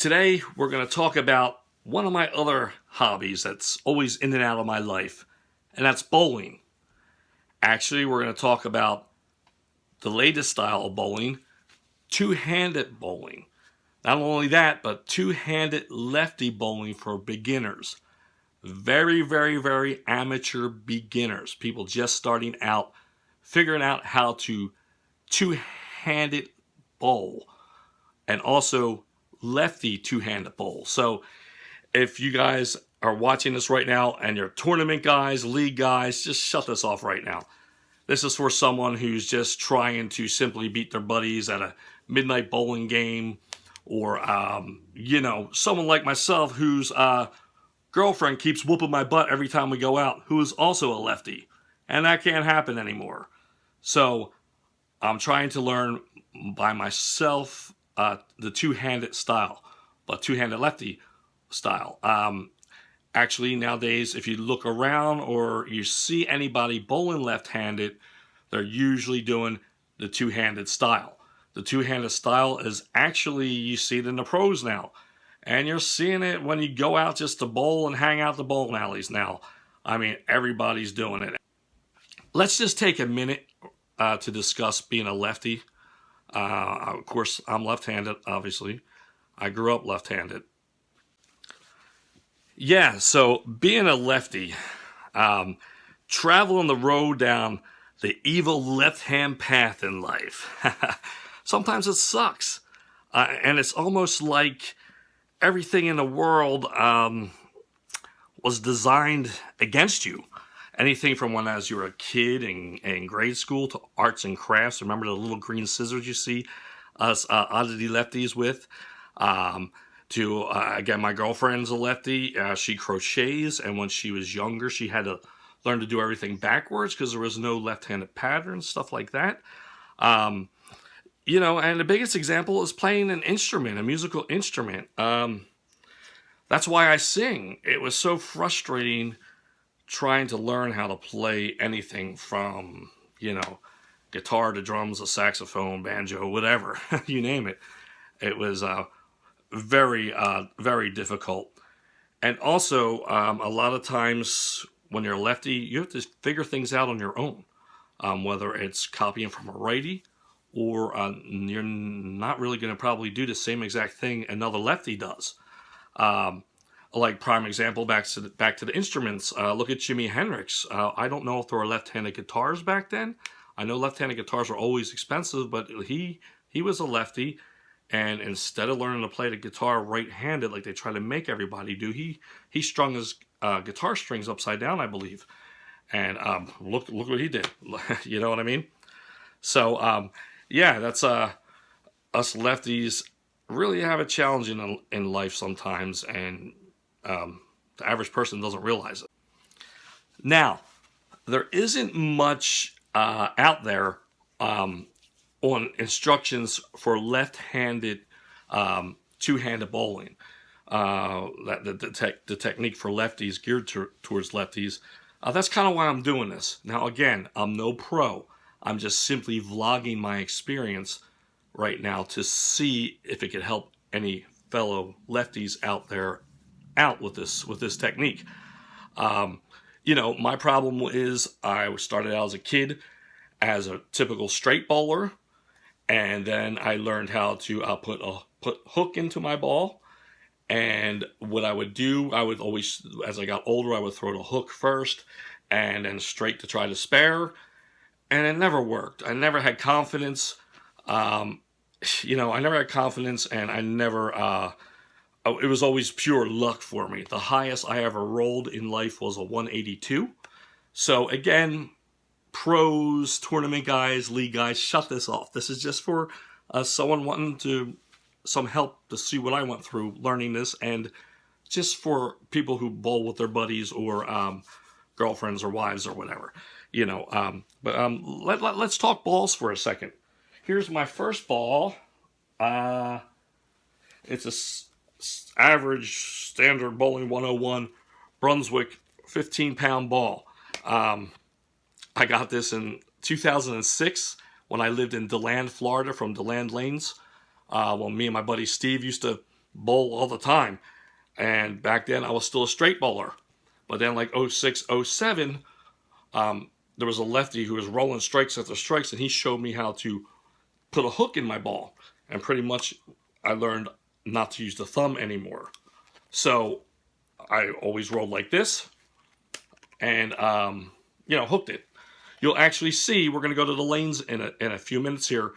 Today, we're going to talk about one of my other hobbies that's always in and out of my life, and that's bowling. Actually, we're going to talk about the latest style of bowling, two-handed bowling. Not only that, but two-handed lefty bowling for beginners. Very, very, very amateur beginners. People just starting out, figuring out how to two-handed bowl. And also lefty two-handed bowl. So if you guys are watching this right now and you're tournament guys, league guys, just shut this off right now. This is for someone who's just trying to simply beat their buddies at a midnight bowling game, or someone like myself whose girlfriend keeps whooping my butt every time we go out, who is also a lefty, and that can't happen anymore. So I'm trying to learn by myself the two-handed style, but two-handed lefty style. Actually, nowadays, if you look around or you see anybody bowling left-handed, they're usually doing the two-handed style. The two-handed style is actually, you see it in the pros now. And you're seeing it when you go out just to bowl and hang out the bowling alleys now. I mean, everybody's doing it. Let's just take a minute to discuss being a lefty. Of course, I'm left-handed, obviously. I grew up left-handed. Yeah, so being a lefty, traveling the road down the evil left-hand path in life. Sometimes it sucks. And it's almost like everything in the world was designed against you. Anything from when as you were a kid in grade school to arts and crafts. Remember the little green scissors you see us oddity lefties with? Again, my girlfriend's a lefty. She crochets, and when she was younger, she had to learn to do everything backwards because there was no left-handed pattern, stuff like that. And the biggest example is playing an instrument, a musical instrument. That's why I sing. It was so frustrating trying to learn how to play anything from, guitar to drums, a saxophone, banjo, whatever, you name it. It was very, very difficult. And also, a lot of times when you're a lefty, you have to figure things out on your own, whether it's copying from a righty, or you're not really going to probably do the same exact thing another lefty does. Like prime example, back to the instruments. Look at Jimi Hendrix. I don't know if there were left-handed guitars back then. I know left-handed guitars were always expensive, but he was a lefty, and instead of learning to play the guitar right-handed like they try to make everybody do, he strung his guitar strings upside down, I believe. And look what he did. You know what I mean? So yeah, that's us lefties really have a challenge in life sometimes, and the average person doesn't realize it. Now, there isn't much out there on instructions for left-handed two-handed bowling. The technique for lefties geared towards lefties. That's kind of why I'm doing this. Now, again, I'm no pro. I'm just simply vlogging my experience right now to see if it could help any fellow lefties out there out with this technique. My problem is I started out as a kid as a typical straight bowler, and then I learned how to put hook into my ball. And what I would do, I would always, as I got older, I would throw the hook first and then straight to try to spare. And it never worked. I never had confidence. I never had confidence, and I never, it was always pure luck for me. The highest I ever rolled in life was a 182. So again, pros, tournament guys, league guys, shut this off. This is just for someone wanting some help to see what I went through learning this, and just for people who bowl with their buddies or girlfriends or wives or whatever. Let's talk balls for a second. Here's my first ball. It's a average standard bowling 101 Brunswick 15-pound ball. I got this in 2006 when I lived in DeLand, Florida, from DeLand Lanes. Me and my buddy Steve used to bowl all the time. And back then I was still a straight bowler. But then like 06, 07, there was a lefty who was rolling strikes after strikes, and he showed me how to put a hook in my ball. And pretty much I learned not to use the thumb anymore. So I always rolled like this and, hooked it. You'll actually see, we're going to go to the lanes in a few minutes here.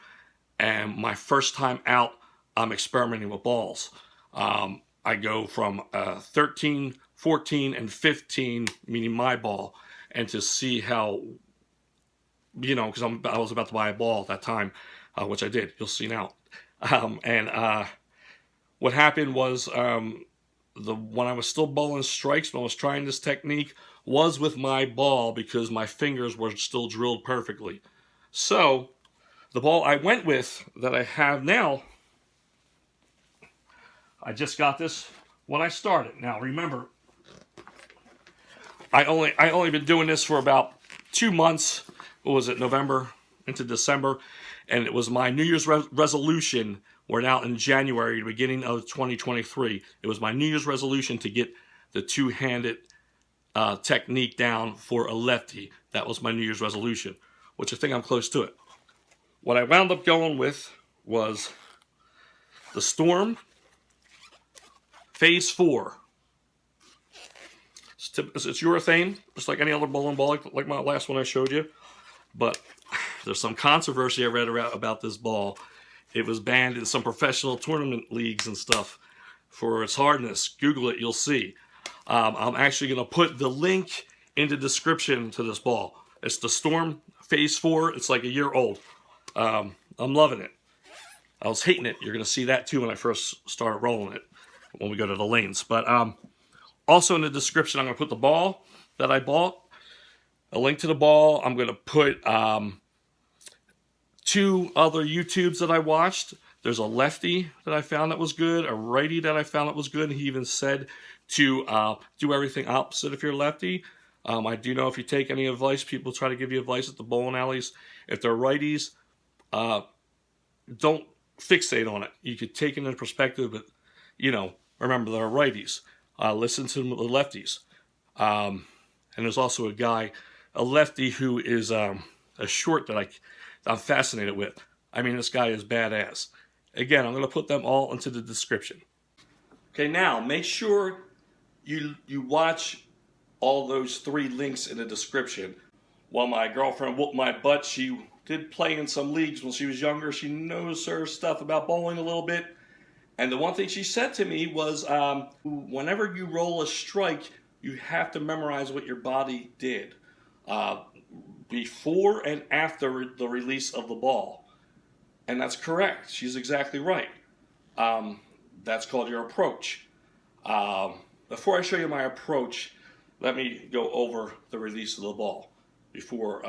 And my first time out, I'm experimenting with balls. I go from 13, 14, and 15, meaning my ball, and to see how, because I was about to buy a ball at that time, which I did. You'll see now. What happened was when I was still bowling strikes, when I was trying this technique, was with my ball because my fingers were still drilled perfectly. So the ball I went with that I have now, I just got this when I started. Now remember, I only been doing this for about 2 months. What was it, November into December? And it was my New Year's resolution. We're now in January, the beginning of 2023. It was my New Year's resolution to get the two-handed technique down for a lefty. That was my New Year's resolution, which I think I'm close to it. What I wound up going with was the Storm Phase 4. It's urethane, just like any other bowling ball, like my last one I showed you. But there's some controversy I read about this ball. It was banned in some professional tournament leagues and stuff for its hardness. Google it, you'll see. I'm actually going to put the link in the description to this ball. It's the Storm Phase 4. It's like a year old. I'm loving it. I was hating it. You're going to see that too when I first start rolling it, when we go to the lanes. But also in the description, I'm going to put the ball that I bought, a link to the ball. I'm going to put 2 other YouTubes that I watched. There's a lefty that I found that was good, a righty that I found that was good. He even said to do everything opposite if you're lefty. I do know if you take any advice, people try to give you advice at the bowling alleys. If they're righties, don't fixate on it. You could take it into perspective, but, remember they're righties. Listen to the lefties. And there's also a lefty who is a short that I'm fascinated with. I mean, this guy is badass. Again, I'm going to put them all into the description. Okay, now make sure you watch all those 3 links in the description. While my girlfriend whooped my butt, she did play in some leagues when she was younger. She knows her stuff about bowling a little bit. And the one thing she said to me was, whenever you roll a strike, you have to memorize what your body did before and after the release of the ball. And that's correct. She's exactly right. That's called your approach. Before I show you my approach, let me go over the release of the ball. Before,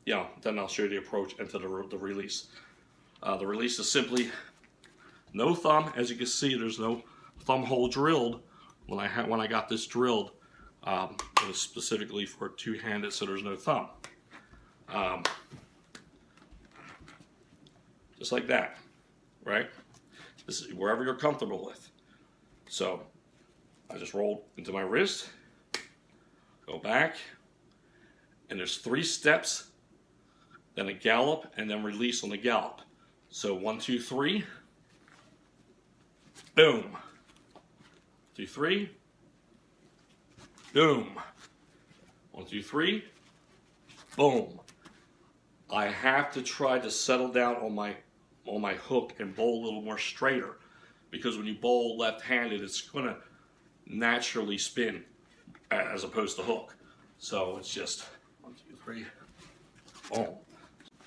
then I'll show you the approach and to the release. The release is simply no thumb. As you can see, there's no thumb hole drilled. When I got this drilled, it was specifically for two-handed, so there's no thumb. Just like that, right? This is wherever you're comfortable with. So I just rolled into my wrist, go back, and there's 3 steps, then a gallop, and then release on the gallop. So 1, 2, 3, boom. 2, 3, boom. 1, 2, 3, boom. I have to try to settle down on my hook and bowl a little more straighter, because when you bowl left-handed, it's going to naturally spin as opposed to hook. So it's just 1, 2, 3, boom.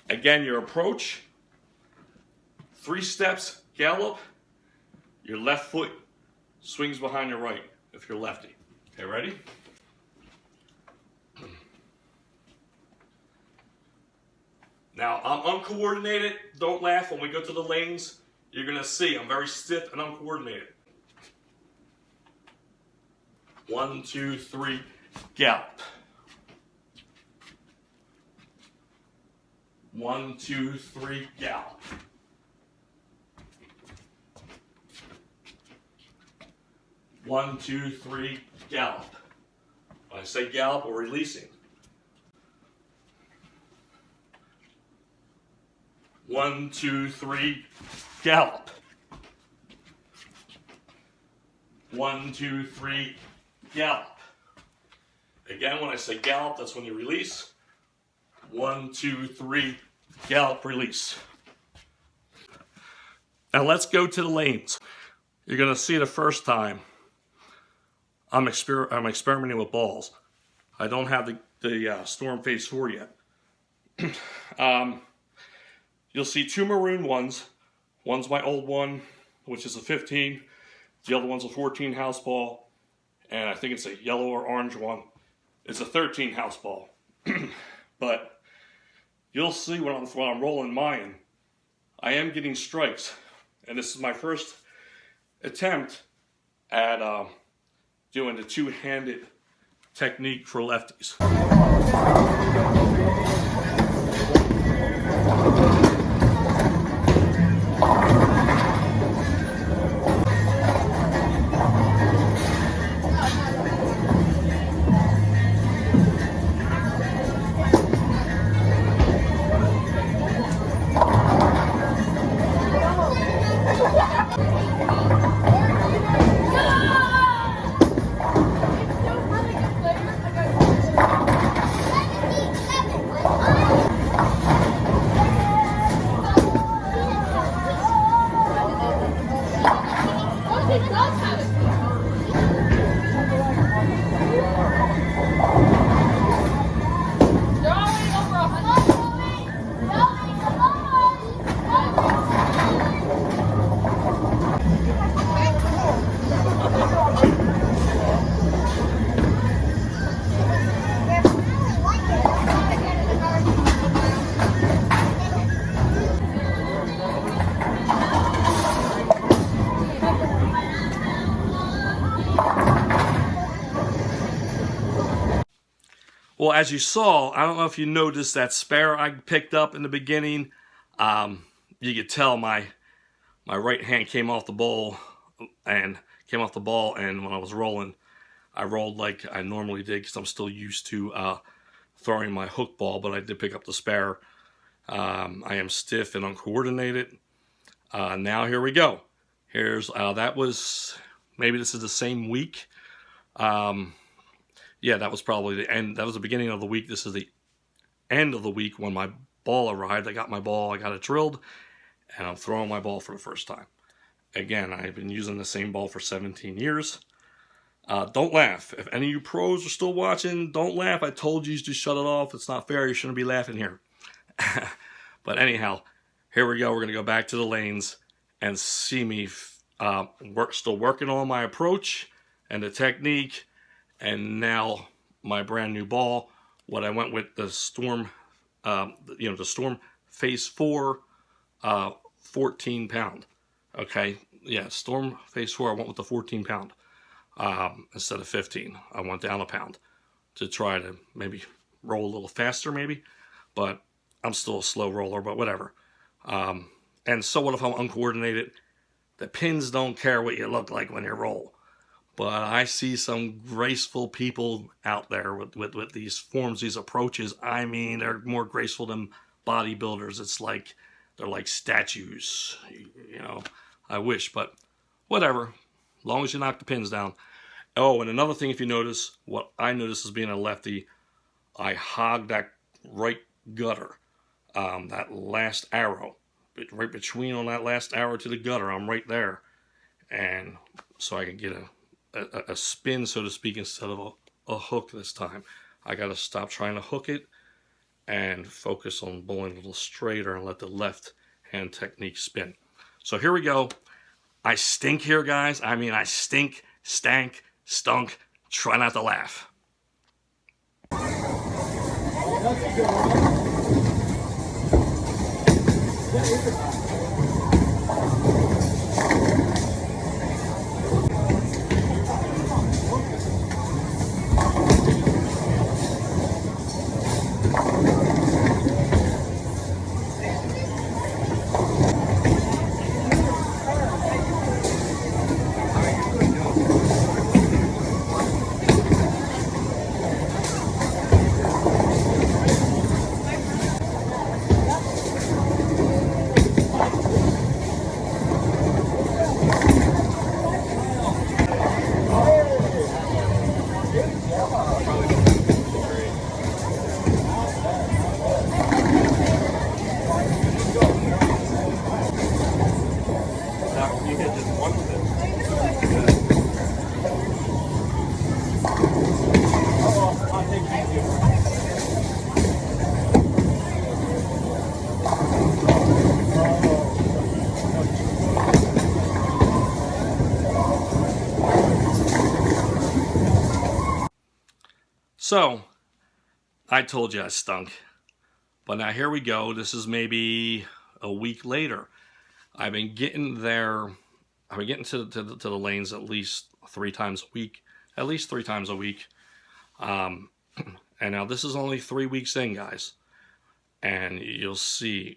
Again, your approach, 3 steps, gallop. Your left foot swings behind your right if you're lefty. Okay, ready? Now, I'm uncoordinated. Don't laugh when we go to the lanes. You're going to see I'm very stiff and uncoordinated. 1, 2, 3, gallop. 1, 2, 3, gallop. 1, 2, 3, gallop. When I say gallop, we're releasing. 1, 2, 3, gallop. 1, 2, 3, gallop. Again, when I say gallop, that's when you release. 1, 2, 3, gallop, release. Now let's go to the lanes. You're going to see the first time I'm experimenting with balls. I don't have the Storm Phase 4 yet. You'll see two maroon ones. One's my old one, which is a 15. The other one's a 14 house ball. And I think it's a yellow or orange one. It's a 13 house ball. But you'll see when I'm rolling mine, I am getting strikes. And this is my first attempt at doing the two-handed technique for lefties. Well, as you saw, I don't know if you noticed that spare I picked up in the beginning. You could tell my right hand came off the ball, and when I was rolling, I rolled like I normally did because I'm still used to throwing my hook ball, but I did pick up the spare. I am stiff and uncoordinated. Now here we go. Here's that was, maybe this is the same week. Yeah, that was probably the end. That was the beginning of the week. This is the end of the week when my ball arrived. I got my ball, I got it drilled, and I'm throwing my ball for the first time. Again, I've been using the same ball for 17 years. Don't laugh. If any of you pros are still watching, don't laugh. I told you to shut it off. It's not fair. You shouldn't be laughing here. But anyhow, here we go. We're going to go back to the lanes and see me still working on my approach and the technique. And now my brand new ball, what I went with the Storm, the Storm Phase 4, 14 pound. Okay, yeah, Storm Phase 4, I went with the 14 pound instead of 15. I went down a pound to try to maybe roll a little faster maybe, but I'm still a slow roller, but whatever. And so what if I'm uncoordinated? The pins don't care what you look like when you roll. But I see some graceful people out there with these forms, these approaches. I mean, they're more graceful than bodybuilders. It's like they're like statues. You know, I wish, but whatever. As long as you knock the pins down. Oh, and another thing, if you notice, what I noticed as being a lefty, I hogged that right gutter, that last arrow. Right between on that last arrow to the gutter, I'm right there. And so I can get a spin, so to speak, instead of a hook this time. I got to stop trying to hook it and focus on bowling a little straighter and let the left hand technique spin. So here we go. I stink here, guys. I mean, I stink, stank, stunk. Try not to laugh. So, I told you I stunk. But now here we go. This is maybe a week later. I've been getting there. I've been getting to the lanes at least 3 times a week. At least 3 times a week. And now this is only 3 weeks in, guys. And you'll see,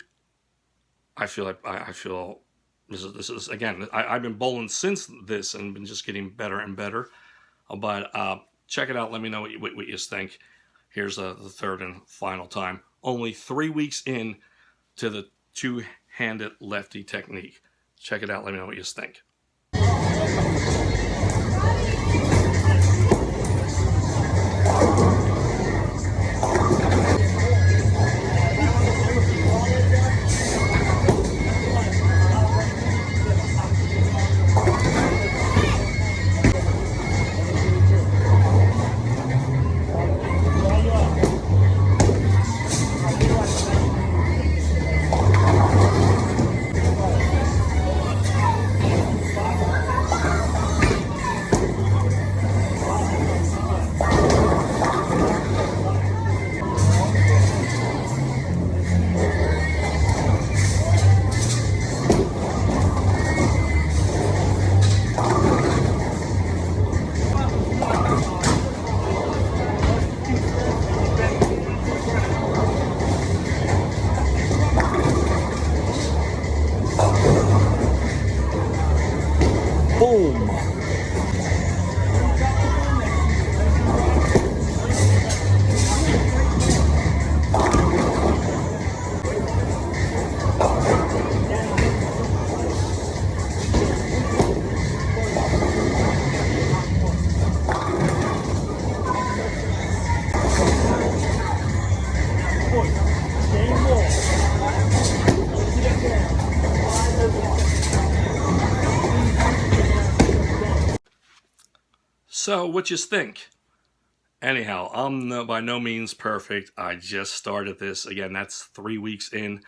I feel like I feel this is again, I've been bowling since this and been just getting better and better. But check it out. Let me know what you think. Here's the third and final time. Only 3 weeks in to the two-handed lefty technique. Check it out. Let me know what you think. Boom. So, what you think? Anyhow, I'm by no means perfect. I just started this. Again, that's 3 weeks in.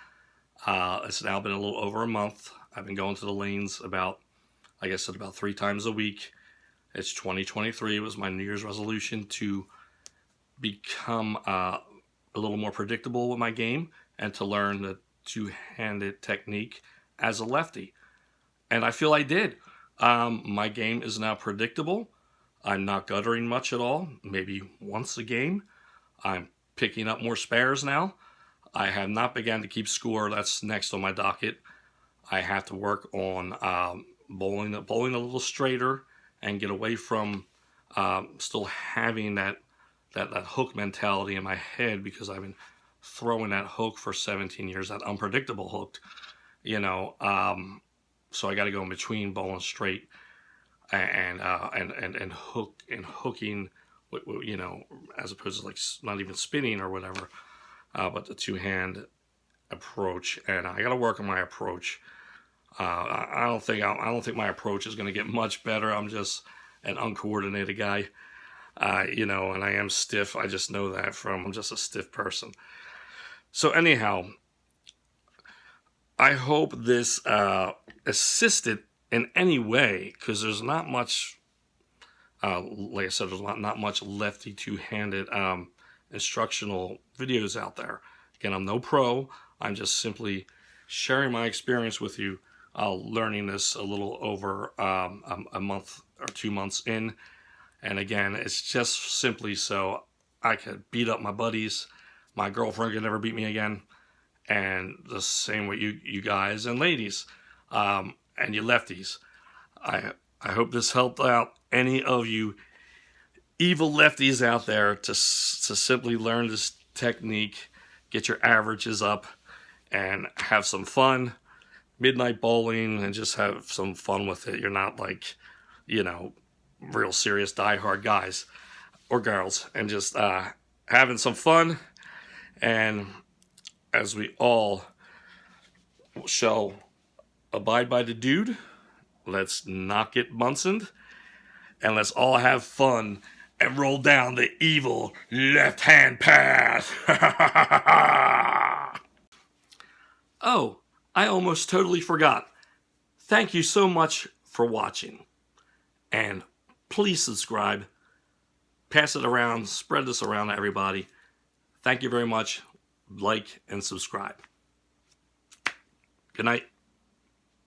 It's now been a little over a month. I've been going to the lanes about, like I said, about 3 times a week. It's 2023. It was my New Year's resolution to become a little more predictable with my game and to learn the two-handed technique as a lefty. And I feel I did. My game is now predictable. I'm not guttering much at all, maybe once a game. I'm picking up more spares now. I have not begun to keep score. That's next on my docket. I have to work on bowling a little straighter and get away from still having that hook mentality in my head, because I've been throwing that hook for 17 years, that unpredictable hook, so I got to go in between bowling straight and hooking, as opposed to like not even spinning or whatever, but the two-hand approach. And I got to work on my approach. I don't think my approach is going to get much better. I'm just an uncoordinated guy, and I am stiff. I just know that I'm just a stiff person. So anyhow, I hope this assisted in any way, because there's not much, like I said, there's not much lefty two-handed instructional videos out there. Again, I'm no pro. I'm just simply sharing my experience with you, learning this a little over a month or 2 months in. And again, it's just simply so I could beat up my buddies. My girlfriend could never beat me again. And the same with you guys and ladies, and you lefties. I hope this helped out any of you evil lefties out there to simply learn this technique, get your averages up, and have some fun. Midnight bowling, and just have some fun with it. You're not like, real serious diehard guys or girls, and just having some fun. And as we all shall abide by the dude, let's not get Munsoned, and let's all have fun and roll down the evil left-hand path. Oh, I almost totally forgot. Thank you so much for watching, and please subscribe pass it around, spread this around to everybody. Thank you very much. Like and subscribe. Good night.